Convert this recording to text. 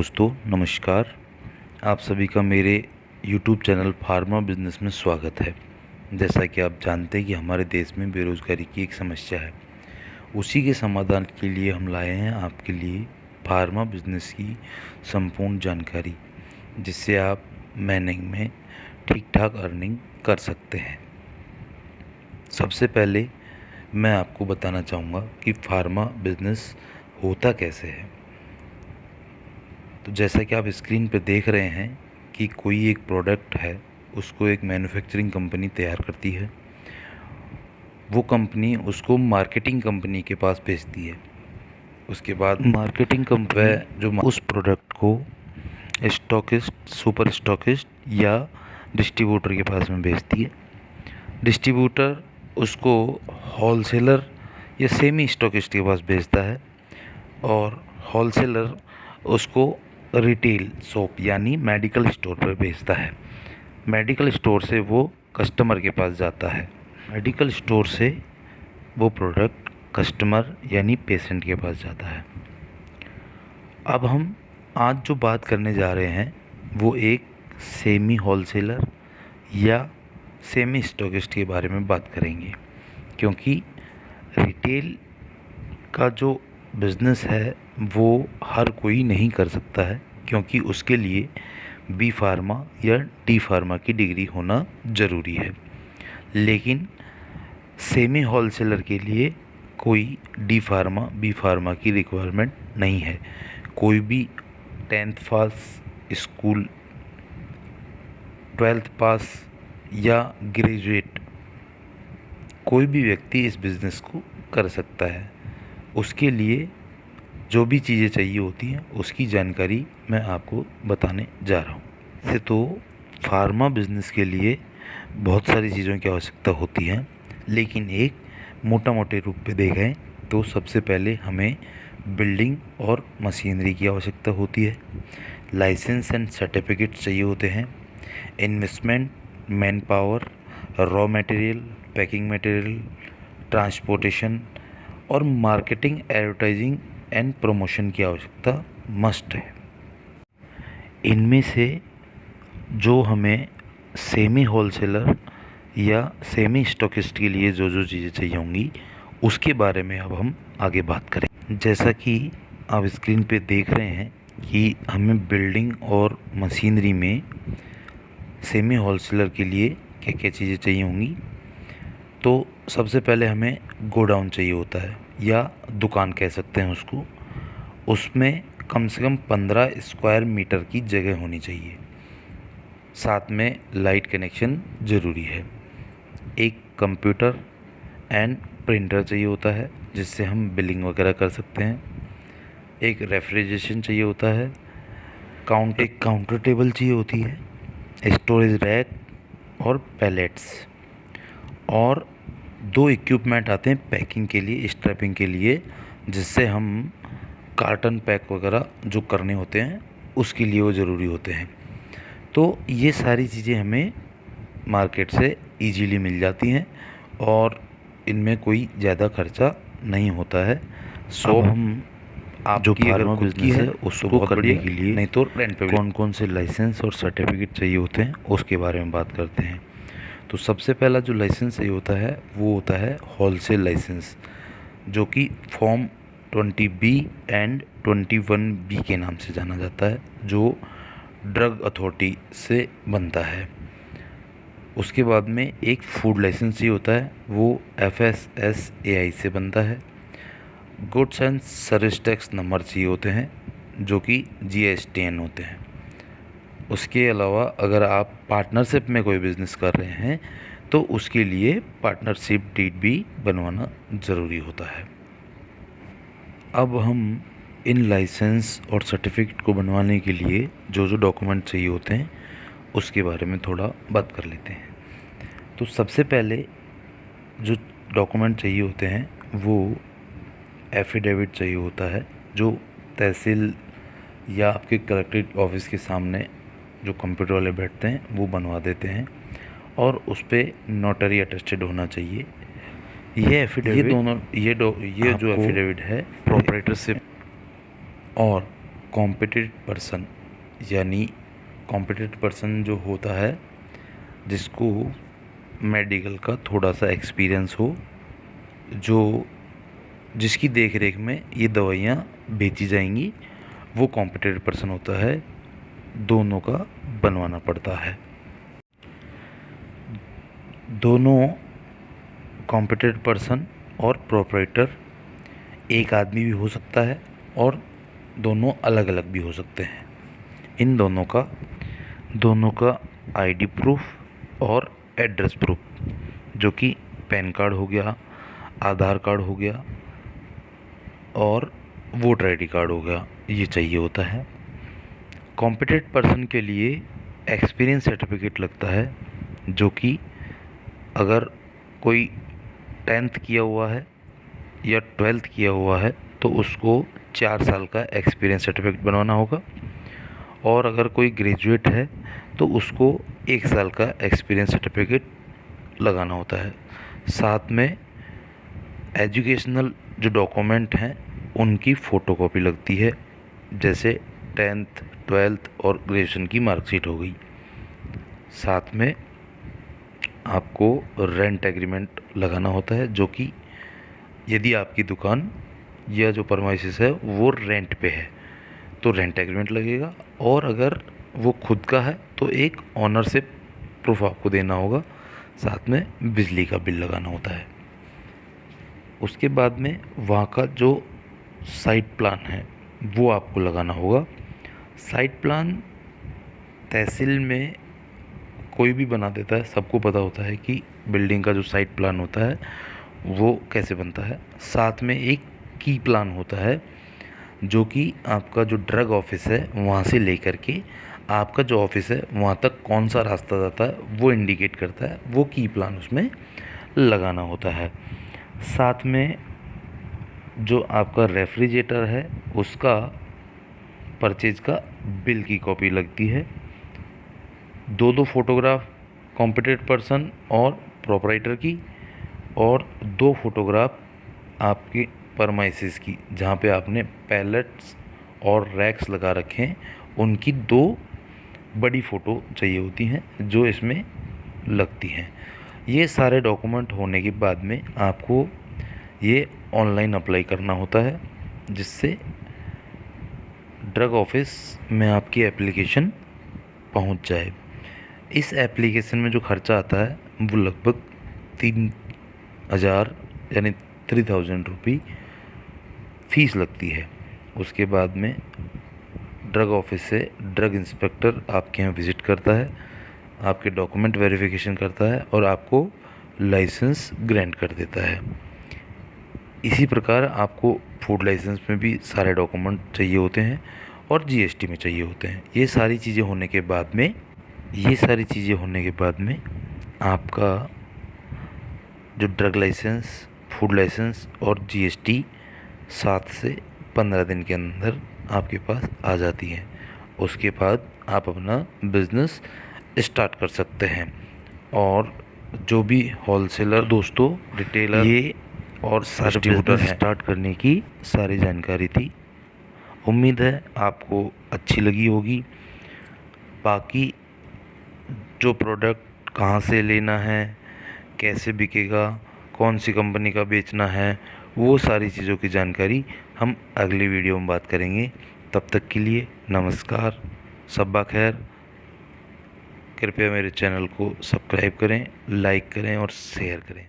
दोस्तों नमस्कार। आप सभी का मेरे YouTube चैनल फार्मा बिजनेस में स्वागत है। जैसा कि आप जानते हैं कि हमारे देश में बेरोज़गारी की एक समस्या है, उसी के समाधान के लिए हम लाए हैं आपके लिए फार्मा बिजनेस की संपूर्ण जानकारी, जिससे आप महीने में ठीक ठाक अर्निंग कर सकते हैं। सबसे पहले मैं आपको बताना चाहूँगा कि फार्मा बिजनेस होता कैसे है। तो जैसा कि आप स्क्रीन पर देख रहे हैं कि कोई एक प्रोडक्ट है, उसको एक मैन्युफैक्चरिंग कंपनी तैयार करती है। वो कंपनी उसको मार्केटिंग कंपनी के पास भेजती है। उसके बाद मार्केटिंग कंपनी जो उस प्रोडक्ट को स्टॉकिस्ट, सुपर स्टॉकिस्ट या डिस्ट्रीब्यूटर के पास में भेजती है। डिस्ट्रीब्यूटर उसको होलसेलर या सेमी स्टॉकिस्ट के पास भेजता है और होलसेलर उसको रिटेल शॉप यानी मेडिकल स्टोर पर भेजता है। मेडिकल स्टोर से वो कस्टमर के पास जाता है। मेडिकल स्टोर से वो प्रोडक्ट कस्टमर यानी पेशेंट के पास जाता है। अब हम आज जो बात करने जा रहे हैं वो एक सेमी होलसेलर या सेमी स्टॉकिस्ट के बारे में बात करेंगे, क्योंकि रिटेल का जो बिज़नेस है वो हर कोई नहीं कर सकता है, क्योंकि उसके लिए बी फार्मा या डी फार्मा की डिग्री होना ज़रूरी है। लेकिन सेमी होलसेलर के लिए कोई डी फार्मा बी फार्मा की रिक्वायरमेंट नहीं है। कोई भी 10th पास स्कूल, 12th पास या ग्रेजुएट कोई भी व्यक्ति इस बिज़नेस को कर सकता है। उसके लिए जो भी चीज़ें चाहिए होती हैं उसकी जानकारी मैं आपको बताने जा रहा हूँ। वैसे तो फार्मा बिज़नेस के लिए बहुत सारी चीज़ों की आवश्यकता होती है, लेकिन एक मोटा मोटे रूप पे देखें तो सबसे पहले हमें बिल्डिंग और मशीनरी की आवश्यकता होती है। लाइसेंस एंड सर्टिफिकेट चाहिए होते हैं। Investment, man power, raw material, packing material, transportation और मार्केटिंग, एडवर्टाइजिंग एंड प्रमोशन की आवश्यकता मस्ट है। इनमें से जो हमें सेमी होलसेलर या सेमी स्टॉकिस्ट के लिए जो जो चीज़ें चाहिए होंगी उसके बारे में अब हम आगे बात करें। जैसा कि आप स्क्रीन पे देख रहे हैं कि हमें बिल्डिंग और मशीनरी में सेमी होलसेलर के लिए क्या क्या चीज़ें चाहिए होंगी। तो सबसे पहले हमें गोडाउन चाहिए होता है या दुकान कह सकते हैं उसको। उसमें कम से कम 15 स्क्वायर मीटर की जगह होनी चाहिए। साथ में लाइट कनेक्शन ज़रूरी है। एक कंप्यूटर एंड प्रिंटर चाहिए होता है जिससे हम बिलिंग वगैरह कर सकते हैं। एक रेफ्रिजरेशन चाहिए होता है। एक काउंटर टेबल चाहिए होती है। स्टोरेज रैक और पैलेट्स, और 2 इक्विपमेंट आते हैं पैकिंग के लिए, स्ट्रैपिंग के लिए, जिससे हम कार्टन पैक वगैरह जो करने होते हैं उसके लिए वो ज़रूरी होते हैं। तो ये सारी चीज़ें हमें मार्केट से इजीली मिल जाती हैं और इनमें कोई ज़्यादा खर्चा नहीं होता है। सो हम आप जो फार्मा बिजनेस है उसको करने के लिए नहीं तो रेंट पे कौन कौन से लाइसेंस और सर्टिफिकेट चाहिए होते हैं उसके बारे में बात करते हैं। तो सबसे पहला जो लाइसेंस चाहिए होता है वो होता है होलसेल लाइसेंस, जो कि फॉर्म 20B एंड 21B के नाम से जाना जाता है, जो ड्रग अथॉरिटी से बनता है। उसके बाद में एक फूड लाइसेंस चाहिए होता है, वो FSSAI से बनता है। Goods and service tax number चाहिए होते हैं, जो कि GSTN होते हैं। उसके अलावा अगर आप पार्टनरशिप में कोई बिज़नेस कर रहे हैं तो उसके लिए पार्टनरशिप डीड भी बनवाना ज़रूरी होता है। अब हम इन लाइसेंस और सर्टिफिकेट को बनवाने के लिए जो जो डॉक्यूमेंट चाहिए होते हैं उसके बारे में थोड़ा बात कर लेते हैं। तो सबसे पहले जो डॉक्यूमेंट चाहिए होते हैं वो एफिडेविट चाहिए होता है, जो तहसील या आपके कलेक्ट्रेट ऑफिस के सामने जो कंप्यूटर वाले बैठते हैं वो बनवा देते हैं, और उस पर नोटरी अटेस्टेड होना चाहिए। ये एफिडेविट, ये जो एफिडेविट है प्रोपराइटरशिप और कॉम्पिटेटिव पर्सन, यानी कॉम्पिटेटिव पर्सन जो होता है जिसको मेडिकल का थोड़ा सा एक्सपीरियंस हो, जो जिसकी देख रेख में ये दवाइयाँ बेची जाएंगी, वो कॉम्पिटेटिव पर्सन होता है। दोनों का बनवाना पड़ता है। दोनों कॉम्पिटेटिव पर्सन और प्रोपराइटर एक आदमी भी हो सकता है और दोनों अलग अलग भी हो सकते हैं। इन दोनों का आईडी प्रूफ और एड्रेस प्रूफ, जो कि पैन कार्ड हो गया, आधार कार्ड हो गया और वोटर आईडी कार्ड हो गया, ये चाहिए होता है। कॉम्पिटेटिव पर्सन के लिए एक्सपीरियंस सर्टिफिकेट लगता है, जो कि अगर कोई 10th किया हुआ है या 12th किया हुआ है तो उसको 4 साल का एक्सपीरियंस सर्टिफिकेट बनवाना होगा, और अगर कोई ग्रेजुएट है तो उसको 1 साल का एक्सपीरियंस सर्टिफिकेट लगाना होता है। साथ में एजुकेशनल जो डॉक्यूमेंट हैं उनकी फ़ोटोकॉपी लगती है, जैसे 10th 12th और ग्रेजुएशन की मार्कशीट हो गई। साथ में आपको रेंट एग्रीमेंट लगाना होता है, जो कि यदि आपकी दुकान या जो परमाइसिस है वो रेंट पे है तो रेंट एग्रीमेंट लगेगा, और अगर वो खुद का है तो एक ऑनरशिप प्रूफ आपको देना होगा। साथ में बिजली का बिल लगाना होता है। उसके बाद में वहाँ का जो साइट प्लान है वो आपको लगाना होगा। साइट प्लान तहसील में कोई भी बना देता है, सबको पता होता है कि बिल्डिंग का जो साइट प्लान होता है वो कैसे बनता है। साथ में एक की प्लान होता है, जो कि आपका जो ड्रग ऑफिस है वहाँ से लेकर के आपका जो ऑफिस है वहाँ तक कौन सा रास्ता जाता है वो इंडिकेट करता है, वो की प्लान उसमें लगाना होता है। साथ में जो आपका रेफ्रिजरेटर है उसका परचेज का बिल की कॉपी लगती है। 2 फोटोग्राफ कॉम्पिटेटिव पर्सन और प्रोपराइटर की, और 2 फोटोग्राफ आपके परमाइसिस की, जहाँ पे आपने पैलेट्स और रैक्स लगा रखे हैं, उनकी 2 बड़ी फ़ोटो चाहिए होती हैं जो इसमें लगती हैं। ये सारे डॉक्यूमेंट होने के बाद में आपको ये ऑनलाइन अप्लाई करना होता है, जिससे ड्रग ऑफिस में आपकी एप्लीकेशन पहुंच जाए। इस एप्लीकेशन में जो खर्चा आता है वो लगभग 3,000 यानी 3,000 रुपये फ़ीस लगती है। उसके बाद में ड्रग ऑफिस से ड्रग इंस्पेक्टर आपके यहाँ विज़िट करता है, आपके डॉक्यूमेंट वेरिफिकेशन करता है और आपको लाइसेंस ग्रांट कर देता है। इसी प्रकार आपको फूड लाइसेंस में भी सारे डॉक्यूमेंट चाहिए होते हैं और जीएसटी में चाहिए होते हैं। ये सारी चीज़ें होने के बाद में आपका जो ड्रग लाइसेंस, फूड लाइसेंस और जीएसटी 7 से 15 दिन के अंदर आपके पास आ जाती है। उसके बाद आप अपना बिज़नेस स्टार्ट कर सकते हैं। और जो भी होलसेलर दोस्तों, रिटेलर ये और डिस्ट्रीब्यूटर स्टार्ट करने की सारी जानकारी थी। उम्मीद है आपको अच्छी लगी होगी। बाकी जो प्रोडक्ट कहाँ से लेना है, कैसे बिकेगा, कौन सी कंपनी का बेचना है, वो सारी चीज़ों की जानकारी हम अगली वीडियो में बात करेंगे। तब तक के लिए नमस्कार, सब्बा खैर। कृपया मेरे चैनल को सब्सक्राइब करें, लाइक करें और शेयर करें।